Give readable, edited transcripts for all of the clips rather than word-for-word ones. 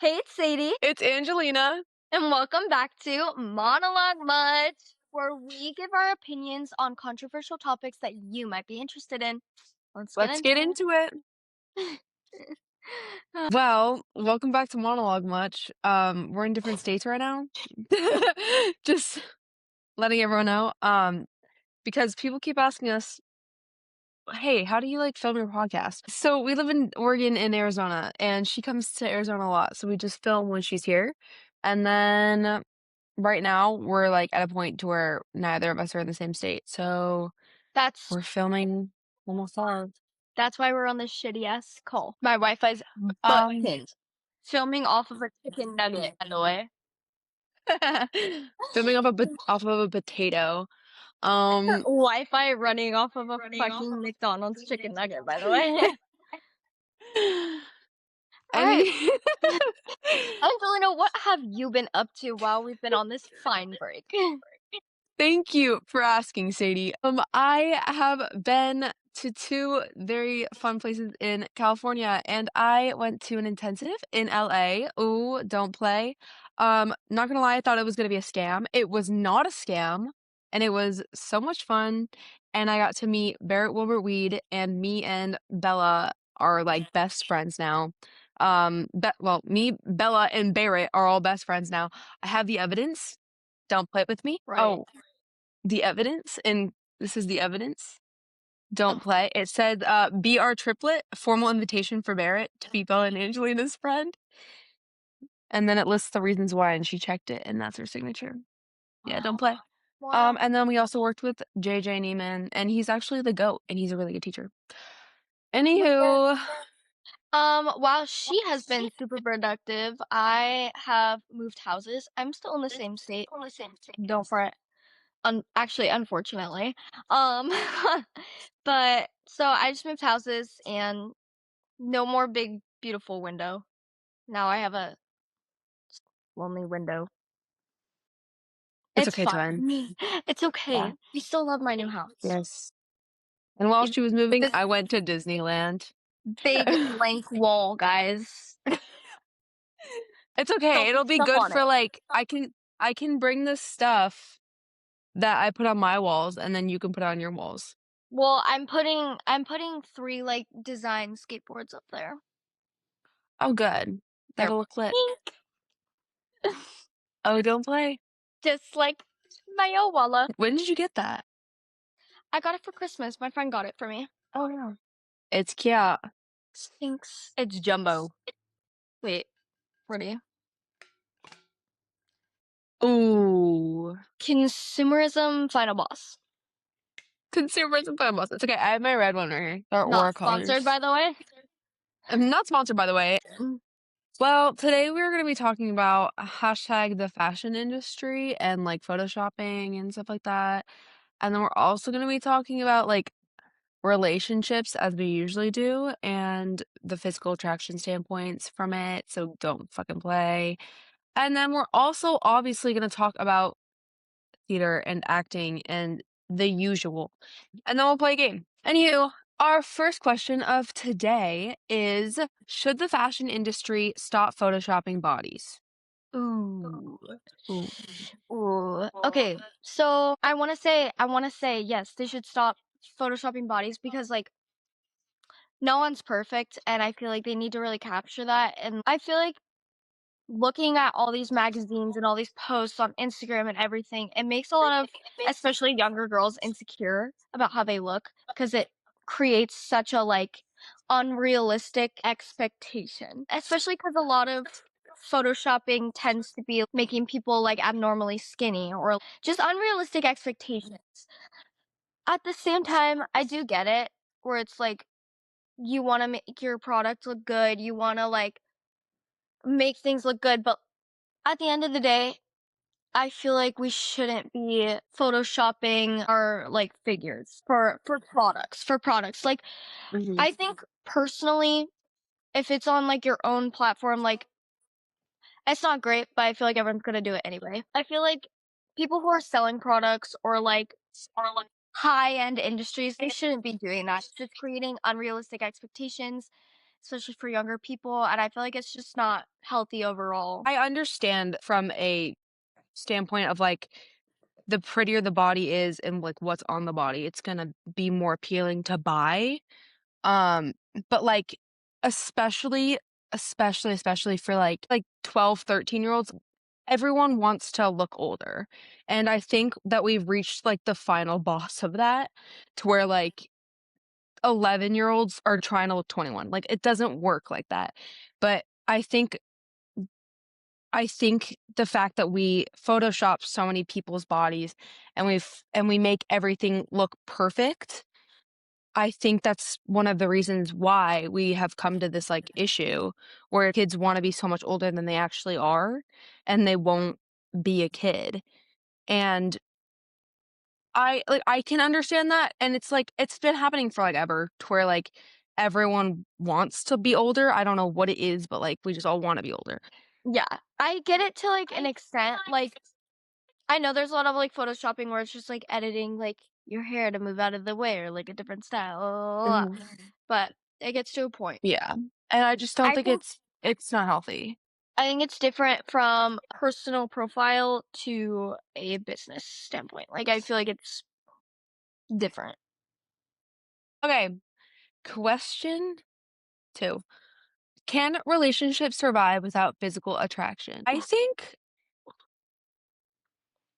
Hey, it's Sadie, It's Angelina. and welcome back to Monologue Much, where we give our opinions on controversial topics that you might be interested in. Let's get Let's into get into it. it. Well, welcome back to Monologue Much. We're in different states right now. Just letting everyone know. Because people keep asking us, hey, how do you like film your podcast? So we live in Oregon and Arizona, and she comes to Arizona a lot. So we just film when she's here. And then right now we're like at a point to where neither of us are in the same state. So That's we're filming almost all. that's why we're on this shitty ass call. My Wi-Fi's Um button. Filming off of a chicken nugget, by the way. Filming off of a potato. Um, Wi-Fi running off of a fucking McDonald's chicken nugget, by the way. All right, any Angelina, what have you been up to while we've been on this fine break? Thank you for asking, Sadie. I have been to two very fun places in California, and I went to an intensive in LA. Ooh, don't play. Not gonna lie, I thought it was gonna be a scam. It was not a scam, and it was so much fun. And I got to meet Barrett Wilbert Weed, and me and Bella are like best friends now. Me, Bella, and Barrett are all best friends now. I have the evidence. Don't play it with me. Right. Oh, the evidence, and this is the evidence. Don't play. It said, be our triplet, formal invitation for Barrett to be Bella and Angelina's friend. And then it lists the reasons why, and she checked it, and that's her signature. Yeah, don't play. Wow. And then we also worked with JJ Neiman, and he's actually the GOAT, and he's a really good teacher. Anywho, While she has been super productive, I have moved houses. I'm still in the same state. Don't fret. Actually, unfortunately. Um, but so I just moved houses and no more big, beautiful window. Now I have a lonely window. it's It's okay, twin. fine. It's okay. Yeah. We still love my new house. Yes. And while It's she was moving, this I went to Disneyland. big blank wall, guys. It's okay. Don't put It'll be stuff good on for it. like I can bring this stuff that I put on my walls, and then you can put it on your walls. Well, I'm putting 3, like, design skateboards up there. Oh, good. They're That'll look lit. pink, Oh, don't play. just like my Owala. When did you get that? I got it for Christmas. My friend got it for me. Oh, yeah. It's cute. Thanks. It's jumbo. Wait, ready? Ooh. Consumerism final boss. Consumerism boss. It's okay. I have my red one right here. They're Not aura sponsored, by colors. the way. I'm not sponsored, by the way. Well, today we're going to be talking about hashtag the fashion industry and like photoshopping and stuff like that. And then we're also going to be talking about like relationships as we usually do and the physical attraction standpoints from it. So don't fucking play. And then we're also obviously going to talk about theater and acting and the usual. And then we'll play a game. Anywho, our first question of today is, should the fashion industry stop photoshopping bodies? Ooh. Ooh. Ooh. Okay, so I wanna say yes, they should stop photoshopping bodies because, like, no one's perfect, and I feel like they need to really capture that, and I feel like looking at all these magazines and all these posts on Instagram and everything, it makes a lot of, especially younger girls, insecure about how they look because it creates such a like unrealistic expectation. Especially because a lot of photoshopping tends to be making people like abnormally skinny or just unrealistic expectations. At the same time, I do get it where it's like you want to make your product look good, you want to like make things look good, but at the end of the day, I feel like we shouldn't be photoshopping our like figures for products. Like Mhm. I think personally, if it's on like your own platform, like it's not great, but I feel like everyone's gonna do it anyway. I feel like people who are selling products or like high end industries, they shouldn't be doing that. It's creating unrealistic expectations especially for younger people, and I feel like it's just not healthy overall. I understand from a standpoint of, like, the prettier the body is and, like, what's on the body, it's gonna be more appealing to buy. Um, but, like, especially especially for, like 12, 13-year-olds, everyone wants to look older, and I think that we've reached, like, the final boss of that to where, like, 11-year-olds are trying to look 21, like, it doesn't work like that, but I think the fact that we Photoshop so many people's bodies and we make everything look perfect, I think that's one of the reasons why we have come to this, like, issue where kids wanna be so much older than they actually are, and they won't be a kid, and I can understand that, and it's, like, it's been happening for, like, ever to where, like, everyone wants to be older, I don't know what it is, but, like, we just all wanna be older. Yeah, I get it to, like, an extent, like, I know there's a lot of, like, photoshopping where it's just, like, editing, like, your hair to move out of the way or, like, a different style, Mhm. but it gets to a point. Yeah, and I just don't I think think it's not healthy. I think it's different from personal profile to a business standpoint, like, I feel like it's different. Okay, question 2. Can relationships survive without physical attraction? I think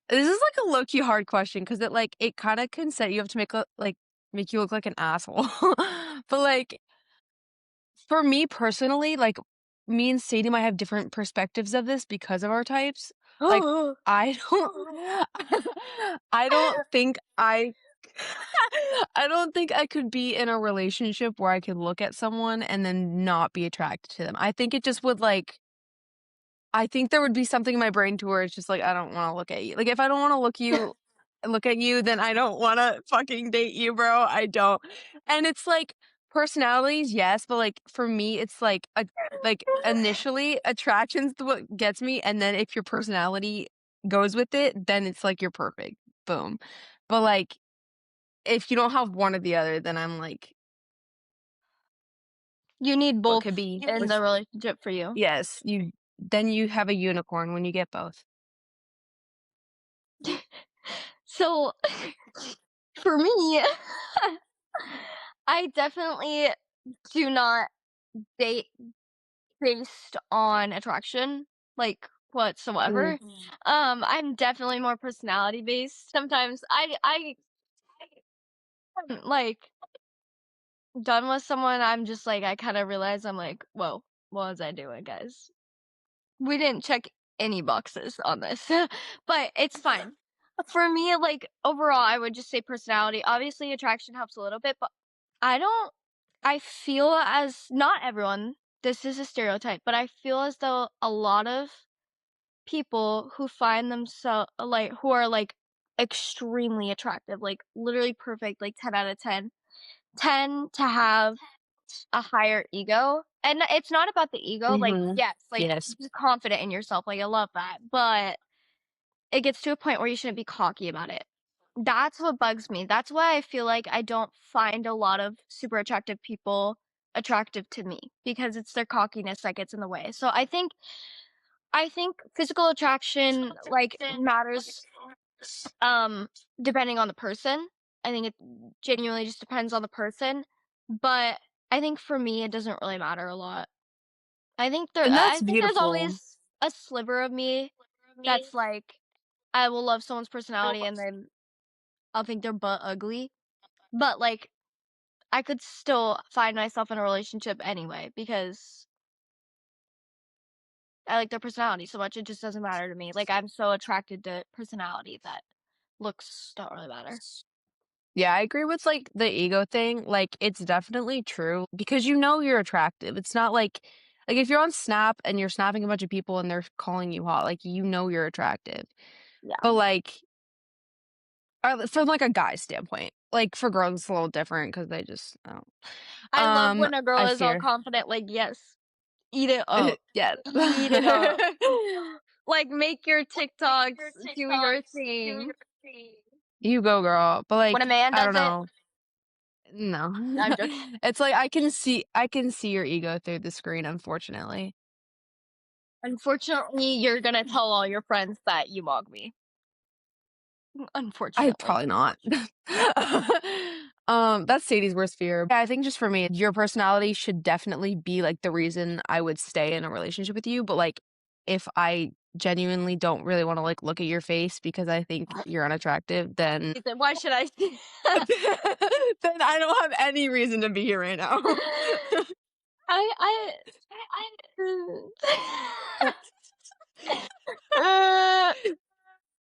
this is, like, a low-key hard question because it kinda can set you up to make you look like an asshole. But, like, for me personally, like, me and Sadie might have different perspectives of this because of our types. Like, I don't I don't think I I don't think I could be in a relationship where I could look at someone and then not be attracted to them. I think it just would, like I think there would be something in my brain to where it's just like, I don't wanna look at you. Like, if I don't wanna look at you, then I don't wanna fucking date you, bro. I don't. And it's like, personalities, yes, but, like, for me, it's initially, attraction's what gets me, and then if your personality goes with it, then it's like you're perfect. Boom. But, like, if you don't have one or the other, then I'm like, You need what both could be in which the relationship for you. yes, you have a unicorn when you get both. So, for me, I definitely do not date based on attraction, like, whatsoever. Mhm. I'm definitely more personality based. Sometimes like, done with someone, I'm just like, I kinda realize I'm like, "Whoa, what was I doing, guys? We didn't check any boxes on this." But it's fine. For me, like, overall, I would just say personality. Obviously, attraction helps a little bit, but I don't I feel as not everyone, this is a stereotype, but I feel as though a lot of people who find themselves like, who are, like, extremely attractive, like, literally perfect, like, 10 out of 10, tend to have a higher ego, and it's not about the ego, like, Mhm. yes, like, Yes. be confident in yourself, like, I love that, but it gets to a point where you shouldn't be cocky about it. That's what bugs me. That's why I feel like I don't find a lot of super attractive people attractive to me, because it's their cockiness that gets in the way. So I think physical attraction, like, matters, um, depending on the person. I think it genuinely just depends on the person, but I think for me, it doesn't really matter a lot. And I that's think there's beautiful. always a sliver of me that's like, I will love someone's personality and then I'll think they're butt ugly, but, like, I could still find myself in a relationship anyway because I like their personality so much, it just doesn't matter to me. Like, I'm so attracted to personality that looks don't really matter. Yeah, I agree with, like, the ego thing, like, it's definitely true because you know you're attractive. It's not like, if you're on Snap and you're snapping a bunch of people and they're calling you hot, like, you know you're attractive. Yeah. But, like, from, like, a guy standpoint, like, for girls, it's a little different because they just I don't I love when a girl I is all fear confident, like, "Yes, eat it up. yeah. Eat it up." Like, make your TikToks, do your thing. You go, girl, but, When a like, man I don't does it, know. No. I'm joking. It's like I can see your ego through the screen, unfortunately. Unfortunately, you're gonna tell all your friends that you mog me. I Unfortunately. probably not. That's Sadie's worst fear. Yeah, I think just for me, your personality should definitely be, like, the reason I would stay in a relationship with you, but, like, if I genuinely don't really wanna, like, look at your face because I think you're unattractive, then Then why should I then I don't have any reason to be here right now. I uh,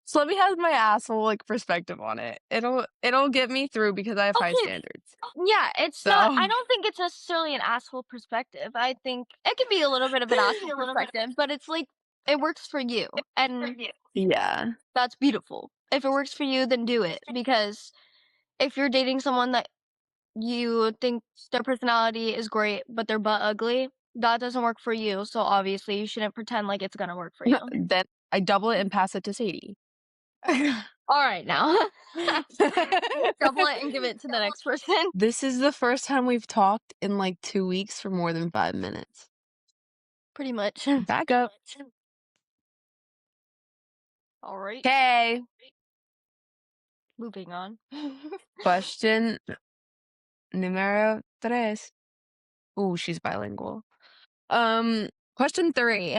So let me have my asshole, like, perspective on it. It'll get me through because I have high okay, standards. yeah, it's not So I don't think it's necessarily an asshole perspective. I think it could be a little bit of an asshole perspective, but it's like it works for you, and yeah. that's beautiful. If it works for you, then do it because if you're dating someone that you think their personality is great, but they're butt ugly, that doesn't work for you, so obviously you shouldn't pretend like it's gonna work for you. Then I double it and pass it to Sadie. Alright now. Double it and give it to the next person. This is the first time we've talked in, like, 2 weeks for more than 5 minutes. Pretty much. Back up. Alright, Okay. moving on. Question número tres. Ooh, she's bilingual. Question 3.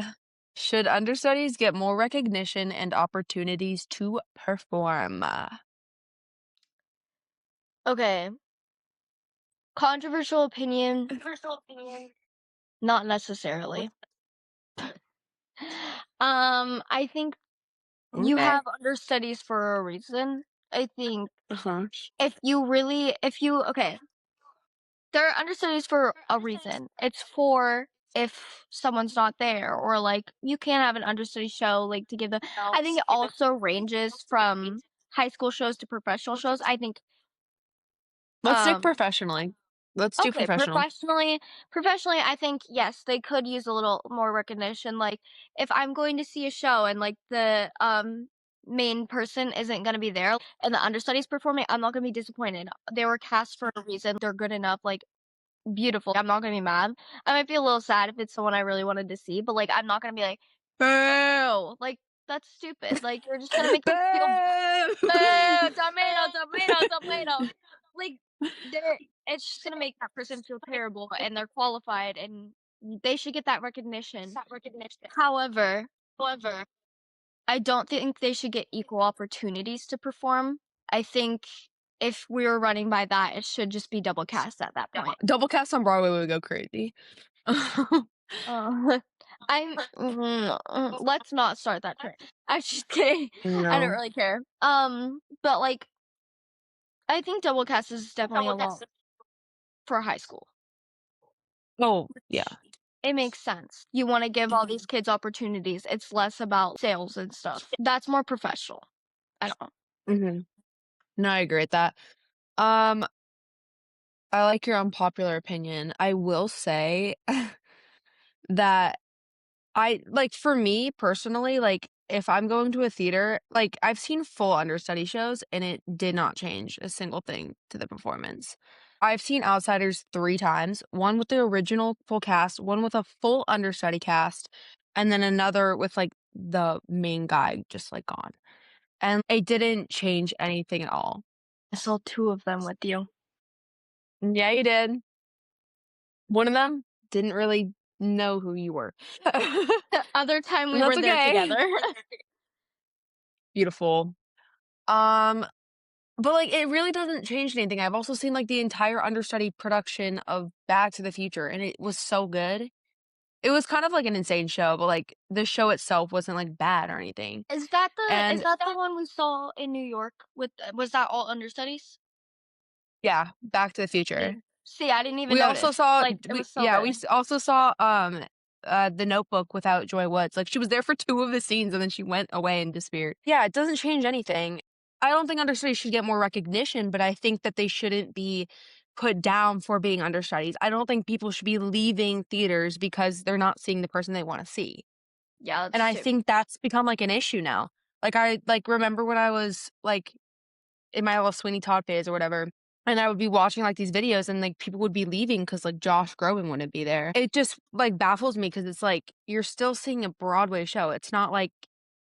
Should understudies get more recognition and opportunities to perform? Okay, controversial opinion, not necessarily. I think you Okay. have understudies for a reason. I think Uh-huh. if you okay, there are understudies for a reason. It's for if someone's not there or like you can have an understudy show like to give them I think it also ranges from high school shows to professional shows. I think Let's stick um professionally. Let's do okay, professional. professionally I think yes, they could use a little more recognition. Like if I'm going to see a show and like the main person isn't going to be there and the understudies performing, I'm not going to be disappointed. They were cast for a reason. They're good enough. Like beautiful. I'm not gonna be mad. I might be a little sad if it's someone I really wanted to see, but, like, I'm not gonna be like, "Boo!" Like, that's stupid. Like, you're just gonna make them feel Boo! boo, tomato, tomato, tomato. Like, they're it's just gonna make that person feel terrible, and they're qualified, and they should get that recognition. However, I don't think they should get equal opportunities to perform. I think if we were running by that, it should just be double cast at that point. Double cast on Broadway would go crazy. Oh, let's not start that trend. I just kidding. I don't No. really care. But, like, I think double cast is definitely a lot for high school. Oh, yeah. It makes sense. You wanna give all these kids opportunities. It's less about sales and stuff. That's more professional. I don't know. Mhm. No, I agree with that. Um, I like your unpopular opinion. I will say that for me personally, like, if I'm going to a theater, like, I've seen full understudy shows, and it did not change a single thing to the performance. I've seen Outsiders 3 times, one with the original full cast, one with a full understudy cast, and then another with, like, the main guy just, like, gone, and it didn't change anything at all. I saw 2 of them with you. Yeah, you did. One of them didn't really know who you were. The other time And we that's were there okay. together. Beautiful. Um, but, like, it really doesn't change anything. I've also seen, like, the entire understudy production of Back to the Future, and it was so good. It was kind of like an insane show, but, like, the show itself wasn't, like, bad or anything. Is And that the one we saw in New York with was that all understudies? yeah, Back to the Future. See, I didn't even We also notice. saw Like, it we was so yeah, we good. s also saw, The Notebook without Joy Woods. Like, she was there for 2 of the scenes, and then she went away and disappeared. Yeah, it doesn't change anything. I don't think understudies should get more recognition, but I think that they shouldn't be put down for being understudies. I don't think people should be leaving theaters because they're not seeing the person they wanna see, Yeah, and that's I stupid. think that's become, like, an issue now. Like, I, like, remember when I was, like, in my little Sweeney Todd phase or whatever, And I would be watching, like, these videos and, like, people would be leaving because like, Josh Groban wouldn't be there. It just, like, baffles me because it's like, you're still seeing a Broadway show. It's not like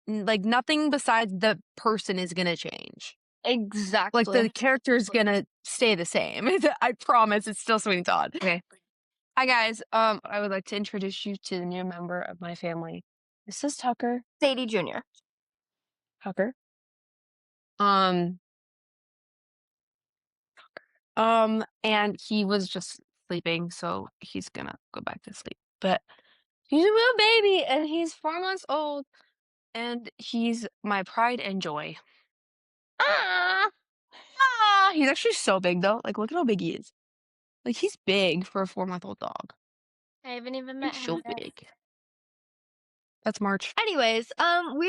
nothing besides the person is gonna change. Like, Exactly. the character is gonna stay the same. I promise it's still Sweeney Todd. Okay. Hi, guys. I would like to introduce you to the new member of my family. This is Tucker. Sadie Jr. Tucker. Um, and he was just sleeping, so he's gonna go back to sleep. But he's a little baby, and he's 4 months old, and he's my pride and joy. Ah! He's actually so big though. Like, look at how big he is. Like, he's big for a 4-month-old dog. I haven't even He's met him so yet. big. That's March. Anyways, we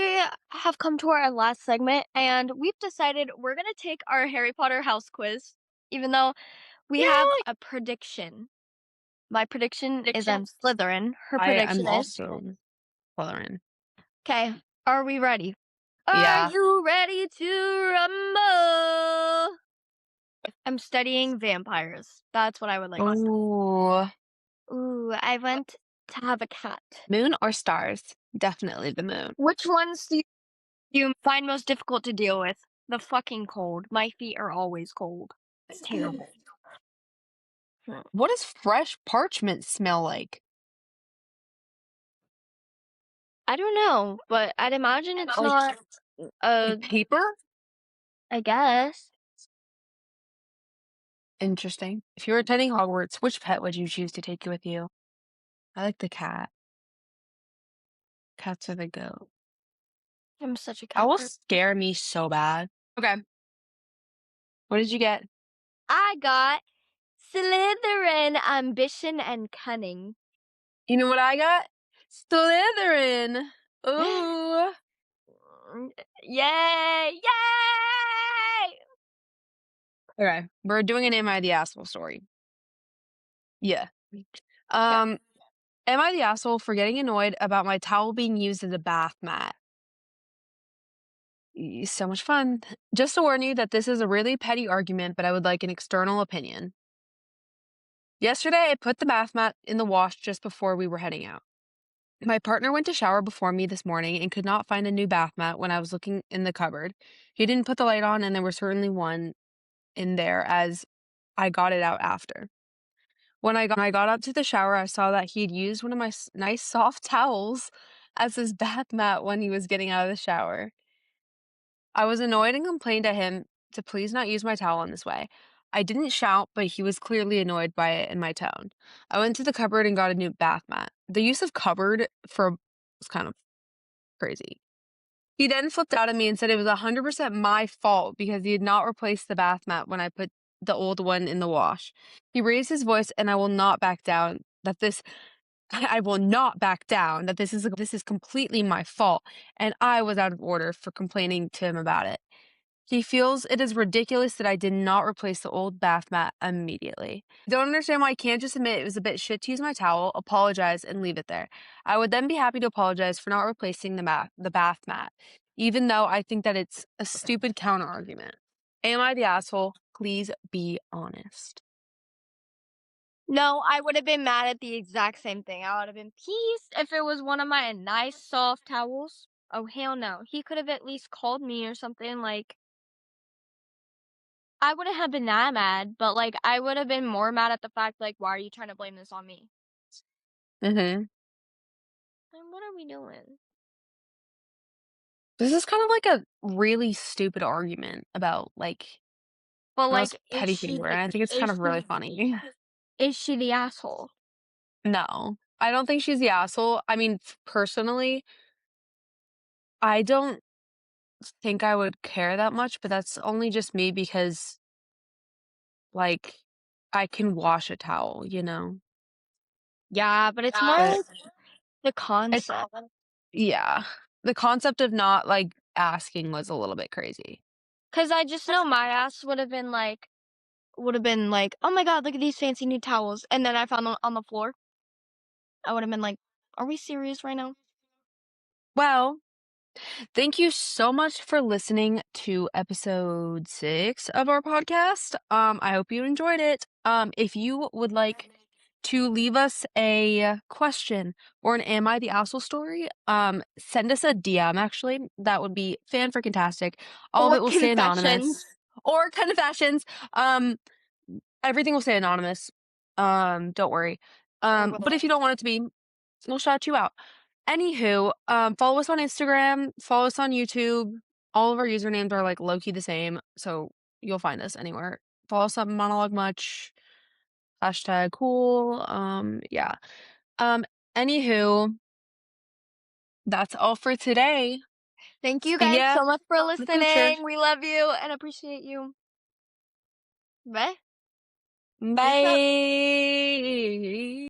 have come to our last segment, and we've decided we're gonna take our Harry Potter house quiz, even though we have Yay! a prediction. My prediction is Prediction. I'm Slytherin. Her I am prediction is also Slytherin. okay. Are we ready? Are Yeah. you ready to rumble? I'm studying vampires. That's what I would like to say. Ooh. Ooh, I want to have a cat. Moon or stars? Definitely the moon. Which ones do you find most difficult to deal with? The fucking cold. My feet are always cold. It's terrible. Hmm. What does fresh parchment smell like? I don't know, but I'd imagine it's Like, not. Uh, like paper? I guess Interesting. If you were attending Hogwarts, which pet would you choose to take with you? I like the cat. Cats are the goat. I'm such a cat Owls person. scare me so bad. Okay. What did you get? I got Slytherin, ambition and cunning. You know what I got? Slytherin. Ooh. Yay! Yay! Okay. We're doing an Am I the Asshole story. Yeah. Okay. Um, am I the asshole for getting annoyed about my towel being used as a bath mat? So much fun. Just to warn you that this is a really petty argument, but I would like an external opinion. Yesterday, I put the bath mat in the wash just before we were heading out. My partner went to shower before me this morning and could not find a new bath mat when I was looking in the cupboard. He didn't put the light on, and there was certainly one in there as I got it out after. When I got up to the shower, I saw that he'd used one of my nice soft towels as his bath mat when he was getting out of the shower. I was annoyed and complained at him to please not use my towel in this way. I didn't shout, but he was clearly annoyed by it and my tone. I went to the cupboard and got a new bath mat. The use of cupboard for was kind of crazy. He then flipped out at me and said it was 100% my fault because he had not replaced the bath mat when I put the old one in the wash. He raised his voice, and I will not back down that this I will not back down that this is completely my fault, and I was out of order for complaining to him about it. He feels it is ridiculous that I did not replace the old bath mat immediately. I don't understand why I can't just admit it was a bit shit to use my towel, apologize, and leave it there. I would then be happy to apologize for not replacing the bath mat, even though I think that it's a stupid counter argument. Am I the asshole? Please be honest. No, I would have been mad at the exact same thing. I would have been pissed if it was one of my nice soft towels. Oh hell no. He could have at least called me or something like I wouldn't have been that mad, but like I would have been more mad at the fact like why are you trying to blame this on me? Mm-hmm. And what are we doing? This is kind of like a really stupid argument about like But the most like petty thing ever, and I think it's kind of really funny. is she the asshole? No, I don't think she's the asshole. I mean, personally, I don't think I would care that much, but that's only just me because, like, I can wash a towel, you know? Yeah, but it's more But like the it's, concept. yeah, the concept of not like asking was a little bit crazy. Cause I just know my ass would have been like, oh my god, look at these fancy new towels. And then I found them on the floor. I would have been like, are we serious right now? Well, Thank you so much for listening to episode 6 of our podcast. I hope you enjoyed it. If you would like to leave us a question or an Am I the Asshole story, send us a DM actually. That would be fan freaking tastic. All of Or it will stay confessions. anonymous. Or confessions. Everything will stay anonymous. Don't worry. Or But if you will. don't want it to be, we'll shout you out. Anywho, follow us on Instagram, follow us on YouTube. All of our usernames are like low key the same, so you'll find us anywhere. Follow us on Monologue Much, hashtag cool. Yeah. Um, Anywho, that's all for today. Thank you See guys ya so much for in the future. listening. We love you and appreciate you. Bye. Peace out. Bye.